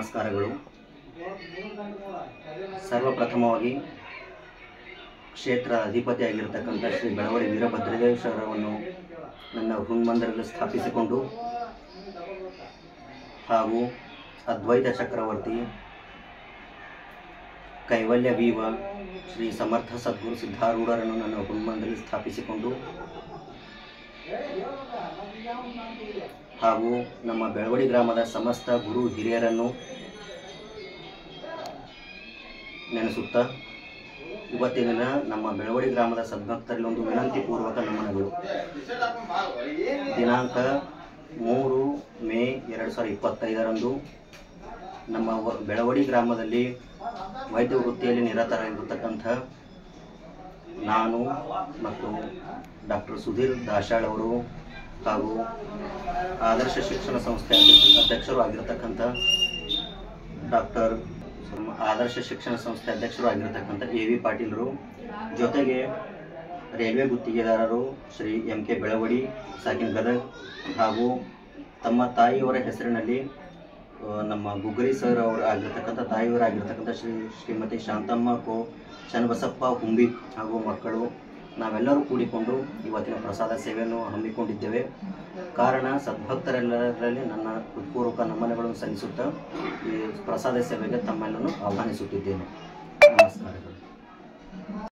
ನಮಸ್ಕಾರಗಳು. ಸರ್ವಪ್ರಥಮವಾಗಿ ಕ್ಷೇತ್ರ ಅಧಿಪತಿಯಾಗಿರತಕ್ಕಂಥ ಶ್ರೀ ಬೆಳವಡಿ ವೀರಭದ್ರೇಶ್ವರವನ್ನು ನನ್ನ ಹೃನ್ಮಂದಿರದಲ್ಲಿ ಸ್ಥಾಪಿಸಿಕೊಂಡು ಹಾಗೂ ಅದ್ವೈತ ಚಕ್ರವರ್ತಿ ಕೈವಲ್ಯ ವೀವ ಶ್ರೀ ಸಮರ್ಥ ಸದ್ಗುರು ಸಿದ್ಧಾರೂಢರನ್ನು ನನ್ನ ಹೃನ್ಮಂದಿರದಲ್ಲಿ ಸ್ಥಾಪಿಸಿಕೊಂಡು ಹಾಗೂ ನಮ್ಮ ಬೆಳವಡಿ ಗ್ರಾಮದ ಸಮಸ್ತ ಗುರು ಹಿರಿಯರನ್ನು ನೆನೆಸುತ್ತಾ ಇವತ್ತಿನ ದಿನ ನಮ್ಮ ಬೆಳವಡಿ ಗ್ರಾಮದ ಸದ್ಭಕ್ತರಲ್ಲಿ ಒಂದು ವಿನಂತಿ ಪೂರ್ವಕ ನಮನಗಳು. ದಿನಾಂಕ 3 ಮೇ 2025ರಂದು ನಮ್ಮ ಬೆಳವಡಿ ಗ್ರಾಮದಲ್ಲಿ ವೈದ್ಯ ವೃತ್ತಿಯಲ್ಲಿ ನಿರತರಾಗಿರತಕ್ಕಂಥ ನಾನು ಮತ್ತು ಡಾಕ್ಟರ್ ಸುಧೀರ್ ದಾಶಾಳ್ ಅವರು ಹಾಗೂ ಆದರ್ಶ ಶಿಕ್ಷಣ ಸಂಸ್ಥೆ ಅಧ್ಯಕ್ಷರು ಆಗಿರತಕ್ಕಂಥ ಎ.ವಿ. ಪಾಟೀಲರು, ಜೊತೆಗೆ ರೈಲ್ವೆ ಗುತ್ತಿಗೆದಾರರು ಶ್ರೀ ಎಂ.ಕೆ. ಬೆಳವಡಿ ಸಾಕಿನ್ ಗದಗ್ ಹಾಗೂ ತಮ್ಮ ತಾಯಿಯವರ ಹೆಸರಿನಲ್ಲಿ ನಮ್ಮ ಗುಗ್ಗರಿ ಸರ್ ಅವರು ಆಗಿರ್ತಕ್ಕಂಥ ತಾಯಿಯವರಾಗಿರ್ತಕ್ಕಂಥ ಶ್ರೀಮತಿ ಶಾಂತಮ್ಮ ಕೋ ಚನ್ನಬಸಪ್ಪ ಹುಂಬಿ ಹಾಗೂ ಮಕ್ಕಳು ನಾವೆಲ್ಲರೂ ಕೂಡಿಕೊಂಡು ಇವತ್ತಿನ ಪ್ರಸಾದ ಸೇವೆಯನ್ನು ಹಮ್ಮಿಕೊಂಡಿದ್ದೇವೆ. ಕಾರಣ ಸದ್ಭಕ್ತರೆಲ್ಲರಲ್ಲಿ ನನ್ನ ಹೃತ್ಪೂರ್ವಕ ನಮನಗಳನ್ನು ಸಲ್ಲಿಸುತ್ತಾ ಈ ಪ್ರಸಾದ ಸೇವೆಗೆ ತಮ್ಮೆಲ್ಲರೂ ಆಹ್ವಾನಿಸುತ್ತಿದ್ದೇನೆ. ನಮಸ್ಕಾರಗಳು.